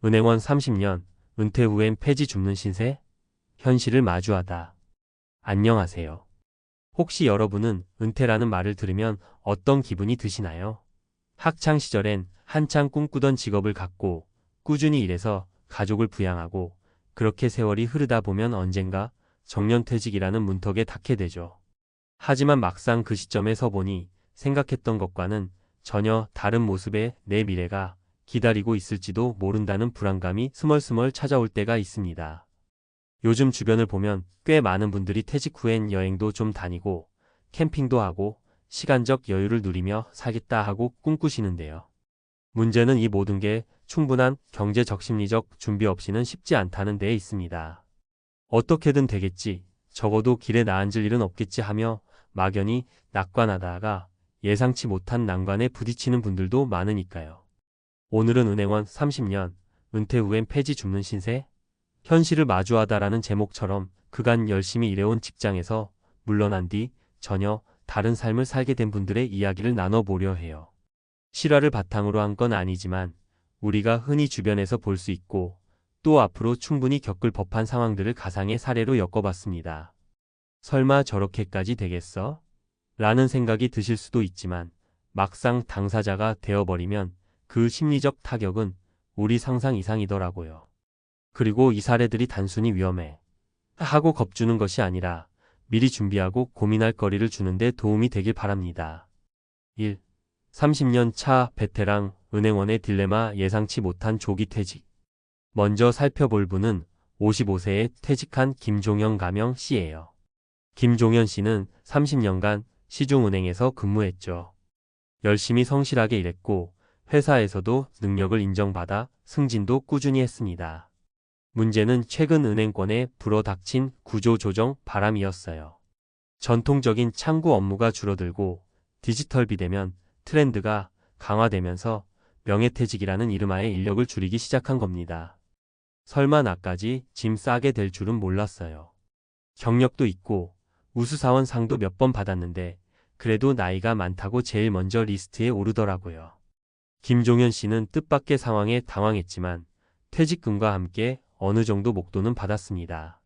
은행원 30년, 은퇴 후엔 폐지 줍는 신세? 현실을 마주하다. 안녕하세요. 혹시 여러분은 은퇴라는 말을 들으면 어떤 기분이 드시나요? 학창 시절엔 한창 꿈꾸던 직업을 갖고 꾸준히 일해서 가족을 부양하고 그렇게 세월이 흐르다 보면 언젠가 정년퇴직이라는 문턱에 닿게 되죠. 하지만 막상 그 시점에 서보니 생각했던 것과는 전혀 다른 모습의 내 미래가 기다리고 있을지도 모른다는 불안감이 스멀스멀 찾아올 때가 있습니다. 요즘 주변을 보면 꽤 많은 분들이 퇴직 후엔 여행도 좀 다니고 캠핑도 하고 시간적 여유를 누리며 살겠다 하고 꿈꾸시는데요. 문제는 이 모든 게 충분한 경제적 심리적 준비 없이는 쉽지 않다는 데에 있습니다. 어떻게든 되겠지, 적어도 길에 나앉을 일은 없겠지 하며 막연히 낙관하다가 예상치 못한 난관에 부딪히는 분들도 많으니까요. 오늘은 은행원 30년, 은퇴 후엔 폐지 줍는 신세? 현실을 마주하다라는 제목처럼 그간 열심히 일해온 직장에서 물러난 뒤 전혀 다른 삶을 살게 된 분들의 이야기를 나눠보려 해요. 실화를 바탕으로 한 건 아니지만 우리가 흔히 주변에서 볼 수 있고 또 앞으로 충분히 겪을 법한 상황들을 가상의 사례로 엮어봤습니다. 설마 저렇게까지 되겠어? 라는 생각이 드실 수도 있지만 막상 당사자가 되어버리면 그 심리적 타격은 우리 상상 이상이더라고요. 그리고 이 사례들이 단순히 위험해 하고 겁주는 것이 아니라 미리 준비하고 고민할 거리를 주는데 도움이 되길 바랍니다. 1. 30년 차 베테랑 은행원의 딜레마 예상치 못한 조기 퇴직. 먼저 살펴볼 분은 55세에 퇴직한 김종현 가명 씨예요. 김종현 씨는 30년간 시중은행에서 근무했죠. 열심히 성실하게 일했고 회사에서도 능력을 인정받아 승진도 꾸준히 했습니다. 문제는 최근 은행권에 불어닥친 구조조정 바람이었어요. 전통적인 창구 업무가 줄어들고 디지털 비대면 트렌드가 강화되면서 명예퇴직이라는 이름하에 인력을 줄이기 시작한 겁니다. 설마 나까지 짐 싸게 될 줄은 몰랐어요. 경력도 있고 우수사원 상도 몇 번 받았는데 그래도 나이가 많다고 제일 먼저 리스트에 오르더라고요. 김종현 씨는 뜻밖의 상황에 당황했지만 퇴직금과 함께 어느 정도 목돈은 받았습니다.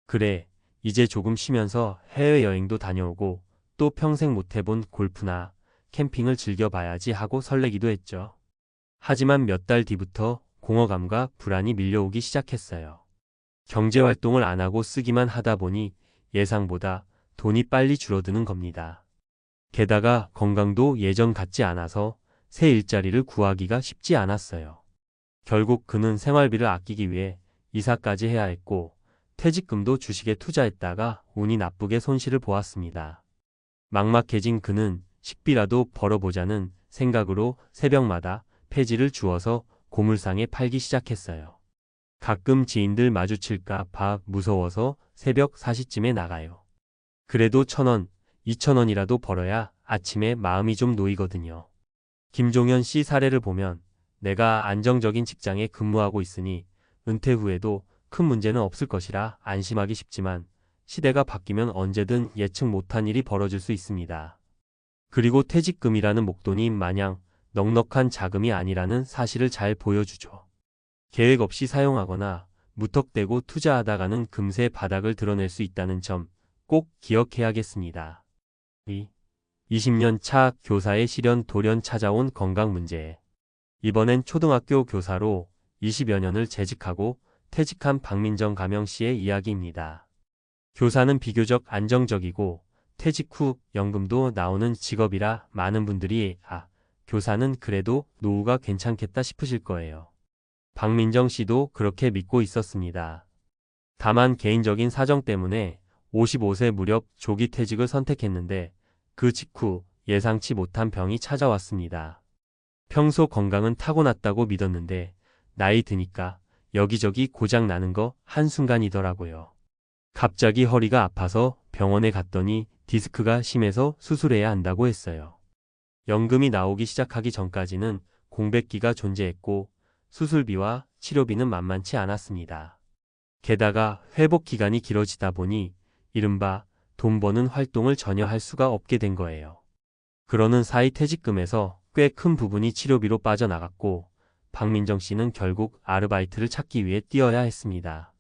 그래, 이제 조금 쉬면서 해외여행도 다녀오고 또 평생 못 해본 골프나 캠핑을 즐겨봐야지 하고 설레기도 했죠. 하지만 몇 달 뒤부터 공허감과 불안이 밀려오기 시작했어요. 경제활동을 안 하고 쓰기만 하다 보니 예상보다 돈이 빨리 줄어드는 겁니다. 게다가 건강도 예전 같지 않아서 새 일자리를 구하기가 쉽지 않았어요. 결국 그는 생활비를 아끼기 위해 이사까지 해야 했고 퇴직금도 주식에 투자했다가 운이 나쁘게 손실을 보았습니다. 막막해진 그는 식비라도 벌어보자는 생각으로 새벽마다 폐지를 주워서 고물상에 팔기 시작했어요. 가끔 지인들 마주칠까 봐 무서워서 새벽 4시쯤에 나가요. 그래도 1,000원, 2,000원이라도 벌어야 아침에 마음이 좀 놓이거든요. 김종현 씨 사례를 보면 내가 안정적인 직장에 근무하고 있으니 은퇴 후에도 큰 문제는 없을 것이라 안심하기 쉽지만 시대가 바뀌면 언제든 예측 못한 일이 벌어질 수 있습니다. 그리고 퇴직금이라는 목돈이 마냥 넉넉한 자금이 아니라는 사실을 잘 보여주죠. 계획 없이 사용하거나 무턱대고 투자하다가는 금세 바닥을 드러낼 수 있다는 점 꼭 기억해야겠습니다. 2. 20년 차 교사의 시련 돌연 찾아온 건강 문제. 이번엔 초등학교 교사로 20여 년을 재직하고 퇴직한 박민정 가명 씨의 이야기입니다. 교사는 비교적 안정적이고 퇴직 후 연금도 나오는 직업이라 많은 분들이 교사는 그래도 노후가 괜찮겠다 싶으실 거예요. 박민정 씨도 그렇게 믿고 있었습니다. 다만 개인적인 사정 때문에 55세 무렵 조기 퇴직을 선택했는데 그 직후 예상치 못한 병이 찾아왔습니다. 평소 건강은 타고났다고 믿었는데 나이 드니까 여기저기 고장 나는 거 한순간이더라고요. 갑자기 허리가 아파서 병원에 갔더니 디스크가 심해서 수술해야 한다고 했어요. 연금이 나오기 시작하기 전까지는 공백기가 존재했고 수술비와 치료비는 만만치 않았습니다. 게다가 회복 기간이 길어지다 보니 이른바 돈 버는 활동을 전혀 할 수가 없게 된 거예요. 그러는 사이 퇴직금에서 꽤 큰 부분이 치료비로 빠져나갔고 박민정 씨는 결국 아르바이트를 찾기 위해 뛰어야 했습니다.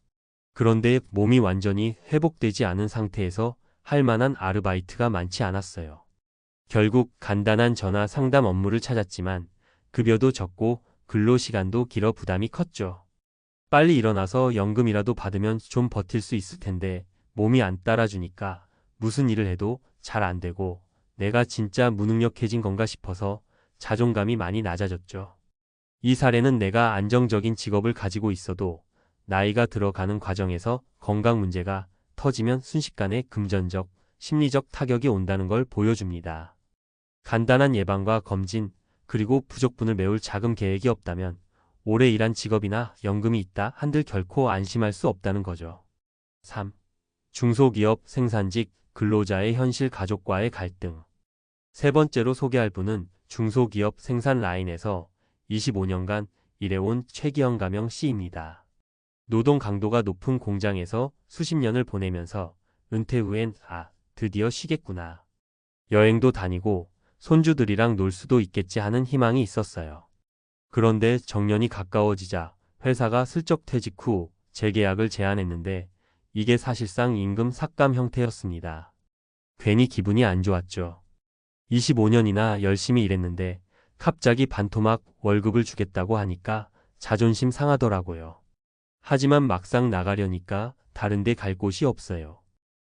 그런데 몸이 완전히 회복되지 않은 상태에서 할 만한 아르바이트가 많지 않았어요. 결국 간단한 전화 상담 업무를 찾았지만 급여도 적고 근로시간도 길어 부담이 컸죠. 빨리 일어나서 연금이라도 받으면 좀 버틸 수 있을 텐데 몸이 안 따라주니까 무슨 일을 해도 잘 안 되고 내가 진짜 무능력해진 건가 싶어서 자존감이 많이 낮아졌죠. 이 사례는 내가 안정적인 직업을 가지고 있어도 나이가 들어가는 과정에서 건강 문제가 터지면 순식간에 금전적, 심리적 타격이 온다는 걸 보여줍니다. 간단한 예방과 검진, 그리고 부족분을 메울 자금 계획이 없다면 오래 일한 직업이나 연금이 있다 한들 결코 안심할 수 없다는 거죠. 3. 중소기업 생산직 근로자의 현실 가족과의 갈등. 세 번째로 소개할 분은 중소기업 생산 라인에서 25년간 일해온 최기영 가명 씨입니다. 노동 강도가 높은 공장에서 수십 년을 보내면서 은퇴 후엔 드디어 쉬겠구나. 여행도 다니고 손주들이랑 놀 수도 있겠지 하는 희망이 있었어요. 그런데 정년이 가까워지자 회사가 슬쩍 퇴직 후 재계약을 제안했는데 이게 사실상 임금 삭감 형태였습니다. 괜히 기분이 안 좋았죠. 25년이나 열심히 일했는데 갑자기 반토막 월급을 주겠다고 하니까 자존심 상하더라고요. 하지만 막상 나가려니까 다른 데 갈 곳이 없어요.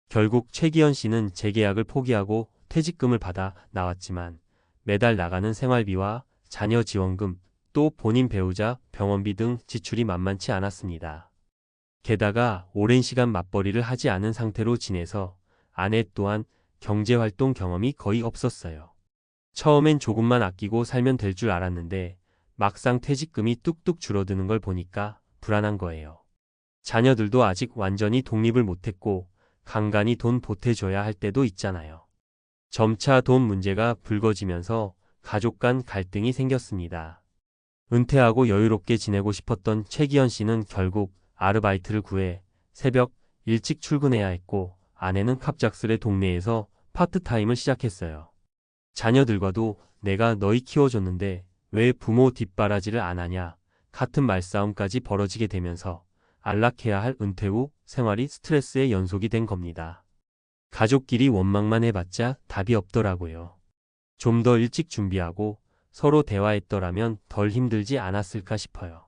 결국 최기현 씨는 재계약을 포기하고 퇴직금을 받아 나왔지만 매달 나가는 생활비와 자녀 지원금, 또 본인 배우자 병원비 등 지출이 만만치 않았습니다. 게다가 오랜 시간 맞벌이를 하지 않은 상태로 지내서 아내 또한 경제활동 경험이 거의 없었어요. 처음엔 조금만 아끼고 살면 될 줄 알았는데 막상 퇴직금이 뚝뚝 줄어드는 걸 보니까 불안한 거예요. 자녀들도 아직 완전히 독립을 못했고 간간히 돈 보태줘야 할 때도 있잖아요. 점차 돈 문제가 불거지면서 가족 간 갈등이 생겼습니다. 은퇴하고 여유롭게 지내고 싶었던 최기현 씨는 결국 아르바이트를 구해 새벽 일찍 출근해야 했고 아내는 갑작스레 동네에서 파트타임을 시작했어요. 자녀들과도 내가 너희 키워줬는데 왜 부모 뒷바라지를 안 하냐 같은 말싸움까지 벌어지게 되면서 안락해야 할 은퇴 후 생활이 스트레스의 연속이 된 겁니다. 가족끼리 원망만 해봤자 답이 없더라고요. 좀 더 일찍 준비하고 서로 대화했더라면 덜 힘들지 않았을까 싶어요.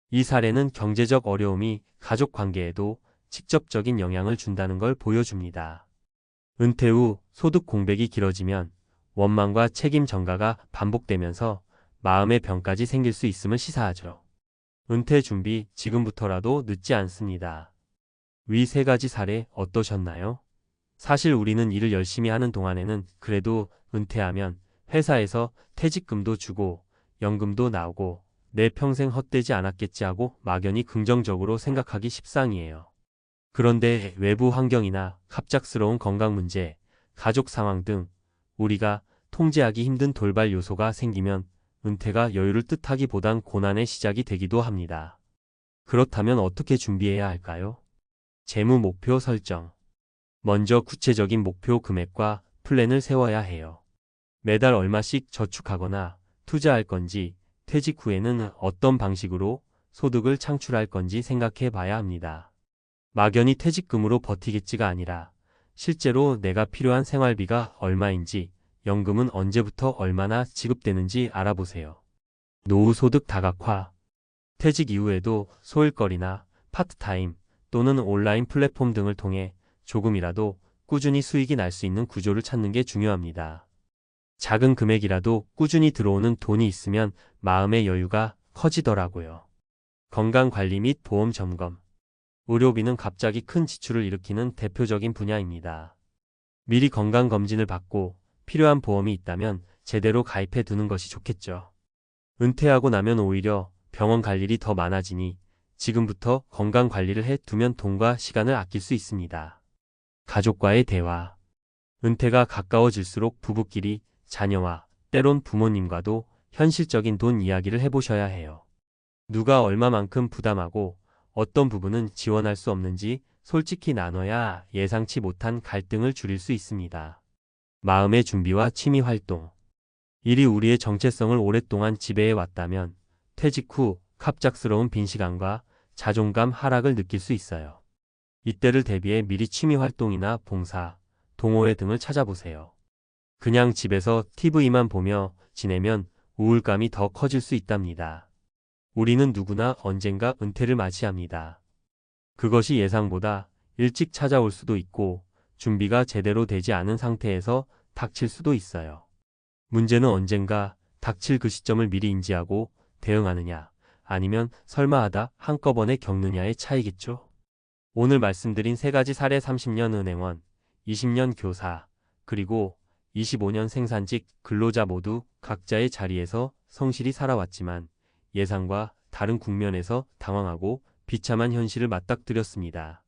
이 사례는 경제적 어려움이 가족 관계에도 직접적인 영향을 준다는 걸 보여줍니다. 은퇴 후 소득 공백이 길어지면 원망과 책임 전가가 반복되면서 마음의 병까지 생길 수 있음을 시사하죠. 은퇴 준비 지금부터라도 늦지 않습니다. 위 세 가지 사례 어떠셨나요? 사실 우리는 일을 열심히 하는 동안에는 그래도 은퇴하면 회사에서 퇴직금도 주고 연금도 나오고 내 평생 헛되지 않았겠지 하고 막연히 긍정적으로 생각하기 십상이에요. 그런데 외부 환경이나 갑작스러운 건강 문제, 가족 상황 등 우리가 통제하기 힘든 돌발 요소가 생기면 은퇴가 여유를 뜻하기보단 고난의 시작이 되기도 합니다. 그렇다면 어떻게 준비해야 할까요? 재무 목표 설정. 먼저 구체적인 목표 금액과 플랜을 세워야 해요. 매달 얼마씩 저축하거나 투자할 건지, 퇴직 후에는 어떤 방식으로 소득을 창출할 건지 생각해 봐야 합니다. 막연히 퇴직금으로 버티겠지가 아니라 실제로 내가 필요한 생활비가 얼마인지, 연금은 언제부터 얼마나 지급되는지 알아보세요. 노후 소득 다각화. 퇴직 이후에도 소일거리나 파트타임 또는 온라인 플랫폼 등을 통해 조금이라도 꾸준히 수익이 날 수 있는 구조를 찾는 게 중요합니다. 작은 금액이라도 꾸준히 들어오는 돈이 있으면 마음의 여유가 커지더라고요. 건강관리 및 보험 점검. 의료비는 갑자기 큰 지출을 일으키는 대표적인 분야입니다. 미리 건강검진을 받고 필요한 보험이 있다면 제대로 가입해 두는 것이 좋겠죠. 은퇴하고 나면 오히려 병원 갈 일이 더 많아지니 지금부터 건강관리를 해 두면 돈과 시간을 아낄 수 있습니다. 가족과의 대화. 은퇴가 가까워질수록 부부끼리 자녀와 때론 부모님과도 현실적인 돈 이야기를 해보셔야 해요. 누가 얼마만큼 부담하고 어떤 부분은 지원할 수 없는지 솔직히 나눠야 예상치 못한 갈등을 줄일 수 있습니다. 마음의 준비와 취미 활동. 일이 우리의 정체성을 오랫동안 지배해 왔다면 퇴직 후 갑작스러운 빈시간과 자존감 하락을 느낄 수 있어요. 이때를 대비해 미리 취미 활동이나 봉사, 동호회 등을 찾아보세요. 그냥 집에서 TV만 보며 지내면 우울감이 더 커질 수 있답니다. 우리는 누구나 언젠가 은퇴를 맞이합니다. 그것이 예상보다 일찍 찾아올 수도 있고 준비가 제대로 되지 않은 상태에서 닥칠 수도 있어요. 문제는 언젠가 닥칠 그 시점을 미리 인지하고 대응하느냐, 아니면 설마 하다 한꺼번에 겪느냐의 차이겠죠. 오늘 말씀드린 세 가지 사례 30년 은행원, 20년 교사, 그리고 25년 생산직 근로자 모두 각자의 자리에서 성실히 살아왔지만 예상과 다른 국면에서 당황하고 비참한 현실을 맞닥뜨렸습니다.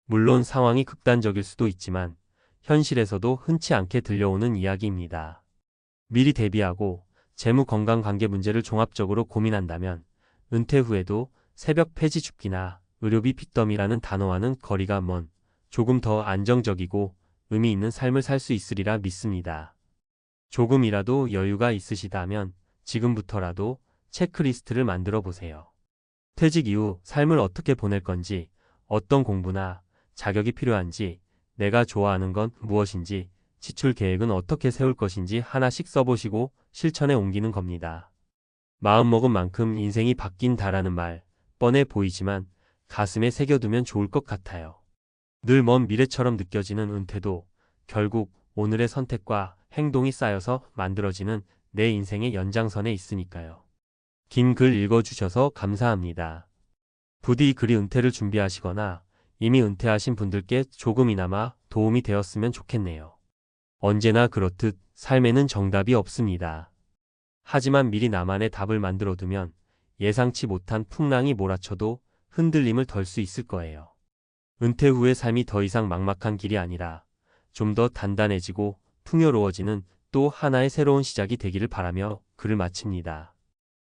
물론 상황이 극단적일 수도 있지만 현실에서도 흔치 않게 들려오는 이야기입니다. 미리 대비하고 재무 건강 관계 문제를 종합적으로 고민한다면 은퇴 후에도 새벽 폐지 줍기나 의료비 핏더미라는 단어와는 거리가 먼 조금 더 안정적이고 의미 있는 삶을 살 수 있으리라 믿습니다. 조금이라도 여유가 있으시다면 지금부터라도 체크리스트를 만들어 보세요. 퇴직 이후 삶을 어떻게 보낼 건지, 어떤 공부나 자격이 필요한지, 내가 좋아하는 건 무엇인지, 지출 계획은 어떻게 세울 것인지 하나씩 써보시고 실천에 옮기는 겁니다. 마음먹은 만큼 인생이 바뀐다라는 말, 뻔해 보이지만 가슴에 새겨두면 좋을 것 같아요. 늘 먼 미래처럼 느껴지는 은퇴도 결국 오늘의 선택과 행동이 쌓여서 만들어지는 내 인생의 연장선에 있으니까요. 긴 글 읽어주셔서 감사합니다. 부디 이 글이 은퇴를 준비하시거나 이미 은퇴하신 분들께 조금이나마 도움이 되었으면 좋겠네요. 언제나 그렇듯 삶에는 정답이 없습니다. 하지만 미리 나만의 답을 만들어두면 예상치 못한 풍랑이 몰아쳐도 흔들림을 덜 수 있을 거예요. 은퇴 후의 삶이 더 이상 막막한 길이 아니라 좀 더 단단해지고 풍요로워지는 또 하나의 새로운 시작이 되기를 바라며 글을 마칩니다.